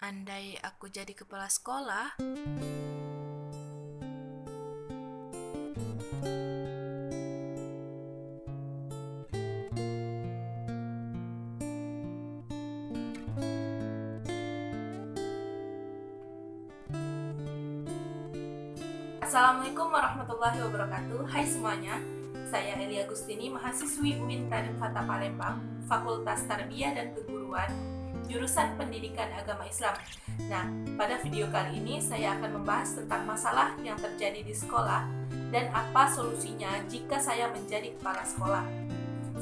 Andai aku jadi kepala sekolah, Assalamualaikum warahmatullahi wabarakatuh. Hai semuanya, saya Elia Agustini, mahasiswi UIN Raden Fatah Palembang, Fakultas Tarbiyah dan Keguruan, jurusan Pendidikan Agama Islam. Nah, pada video kali ini saya akan membahas tentang masalah yang terjadi di sekolah dan apa solusinya jika saya menjadi kepala sekolah.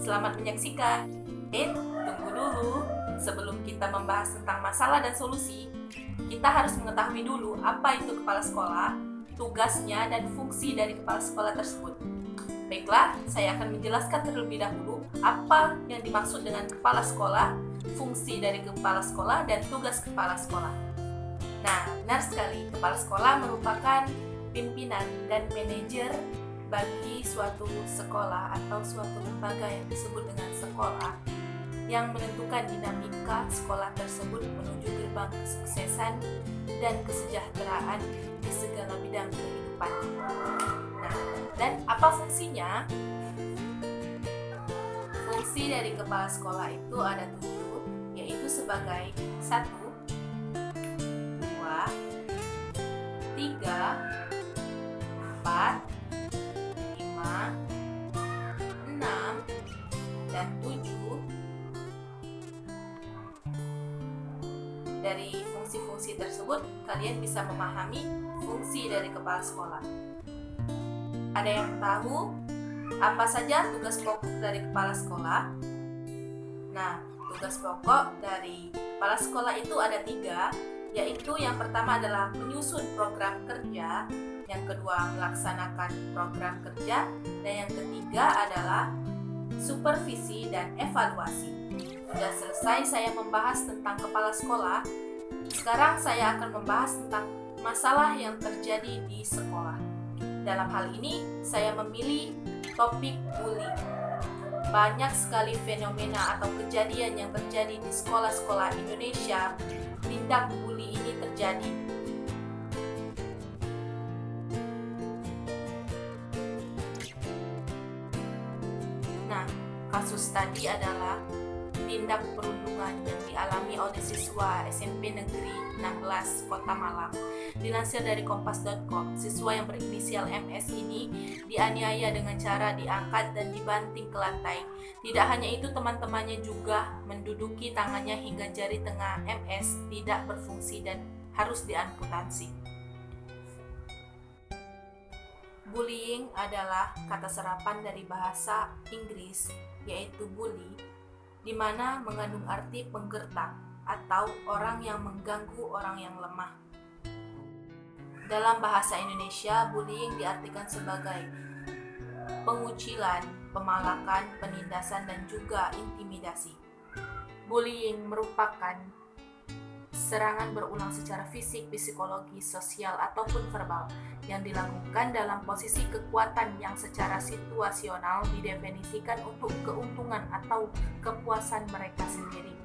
Selamat menyaksikan. Tunggu dulu. Sebelum kita membahas tentang masalah dan solusi, kita harus mengetahui dulu apa itu kepala sekolah, tugasnya, dan fungsi dari kepala sekolah tersebut. Baiklah, saya akan menjelaskan terlebih dahulu apa yang dimaksud dengan kepala sekolah, fungsi dari kepala sekolah, dan tugas kepala sekolah. Nah, benar sekali, kepala sekolah merupakan pimpinan dan manajer bagi suatu sekolah atau suatu lembaga yang disebut dengan sekolah, yang menentukan dinamika sekolah tersebut menuju gerbang kesuksesan dan kesejahteraan di segala bidang kehidupan. Nah, dan apa fungsinya? Fungsi dari kepala sekolah itu ada 7, yaitu sebagai 1, 2, 3, 4, 5, 6, dan 7. Dari fungsi-fungsi tersebut, kalian bisa memahami fungsi dari kepala sekolah. Ada yang tahu apa saja tugas pokok dari kepala sekolah? Nah, tugas pokok dari kepala sekolah itu ada 3, yaitu yang pertama adalah menyusun program kerja, yang kedua melaksanakan program kerja, dan yang ketiga adalah supervisi dan evaluasi. Sudah selesai saya membahas tentang kepala sekolah. Sekarang saya akan membahas tentang masalah yang terjadi di sekolah. Dalam hal ini, saya memilih topik bullying. Banyak sekali fenomena atau kejadian yang terjadi di sekolah-sekolah Indonesia. Tindak bully ini terjadi. Nah, kasus tadi adalah tindak perundungan yang dialami oleh siswa SMP Negeri 16 Kota Malang. Dilansir dari kompas.com, siswa yang berinisial MS ini dianiaya dengan cara diangkat dan dibanting ke lantai. Tidak hanya itu, teman-temannya juga menduduki tangannya hingga jari tengah MS tidak berfungsi dan harus diamputasi. Bullying adalah kata serapan dari bahasa Inggris, yaitu bully, di mana mengandung arti penggertak atau orang yang mengganggu orang yang lemah. Dalam bahasa Indonesia, bullying diartikan sebagai pengucilan, pemalakan, penindasan, dan juga intimidasi. Bullying merupakan serangan berulang secara fisik, psikologis, sosial, ataupun verbal yang dilakukan dalam posisi kekuatan yang secara situasional didefinisikan untuk keuntungan atau kepuasan mereka sendiri.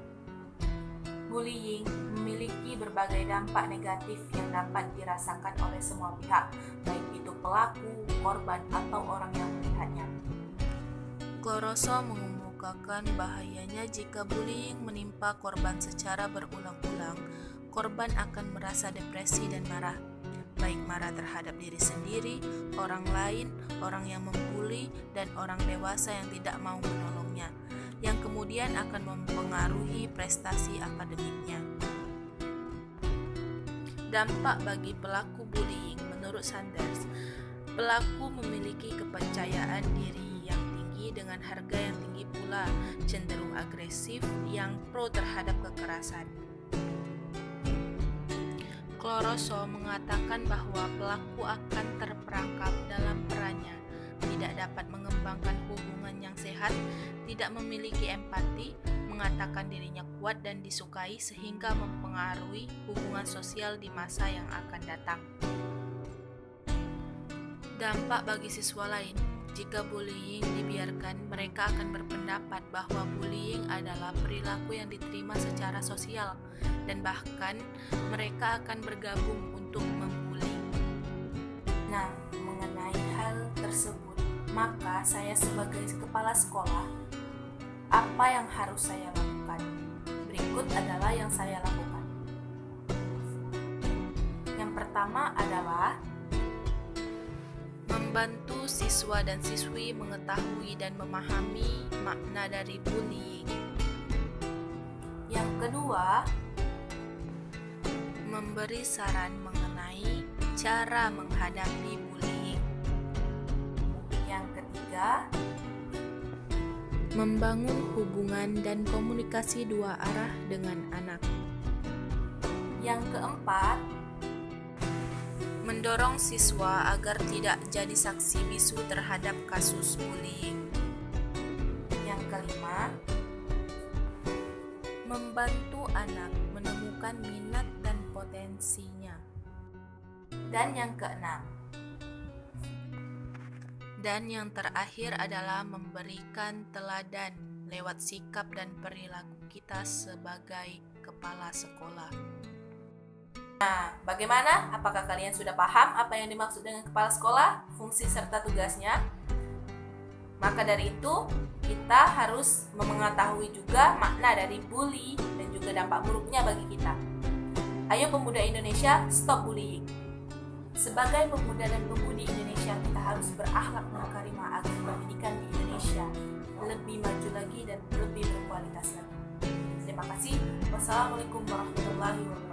Bullying memiliki berbagai dampak negatif yang dapat dirasakan oleh semua pihak, baik itu pelaku, korban, atau orang yang melihatnya. Kloroso mengemukakan bahayanya jika bullying menimpa korban secara berulang-ulang. Korban akan merasa depresi dan marah, baik marah terhadap diri sendiri, orang lain, orang yang membuli, dan orang dewasa yang tidak mau menolongnya, yang kemudian akan mempengaruhi prestasi akademiknya. Dampak bagi pelaku bullying. Menurut Sanders, pelaku memiliki kepercayaan diri yang tinggi dengan harga yang tinggi pula, cenderung agresif, yang pro terhadap kekerasan. Kloroso mengatakan bahwa pelaku akan terperangkap dalam perannya, tidak dapat mengembangkan hubungan yang sehat, tidak memiliki empati, mengatakan dirinya kuat dan disukai sehingga mempengaruhi hubungan sosial di masa yang akan datang. Dampak bagi siswa lain. Jika bullying dibiarkan, mereka akan berpendapat bahwa bullying adalah perilaku yang diterima secara sosial dan bahkan mereka akan bergabung untuk membuli. Nah, mengenai hal tersebut, maka saya sebagai kepala sekolah, apa yang harus saya lakukan? Berikut adalah yang saya lakukan. Yang pertama adalah membantu siswa dan siswi mengetahui dan memahami makna dari bullying. Yang kedua, memberi saran mengenai cara menghadapi bullying. Yang ketiga, membangun hubungan dan komunikasi dua arah dengan anak. Yang keempat, mendorong siswa agar tidak jadi saksi bisu terhadap kasus bullying. Yang kelima, membantu anak menemukan minat dan potensinya. Dan yang keenam, dan yang terakhir adalah memberikan teladan lewat sikap dan perilaku kita sebagai kepala sekolah. Nah, bagaimana? Apakah kalian sudah paham apa yang dimaksud dengan kepala sekolah, fungsi serta tugasnya? Maka dari itu, kita harus mengetahui juga makna dari bully dan juga dampak buruknya bagi kita. Ayo pemuda Indonesia, stop bullying. Sebagai pemuda dan pemudi Indonesia, kita harus berakhlak dan karimah agar pendidikan di Indonesia lebih maju lagi dan lebih berkualitas lagi. Terima kasih. Wassalamualaikum warahmatullahi wabarakatuh.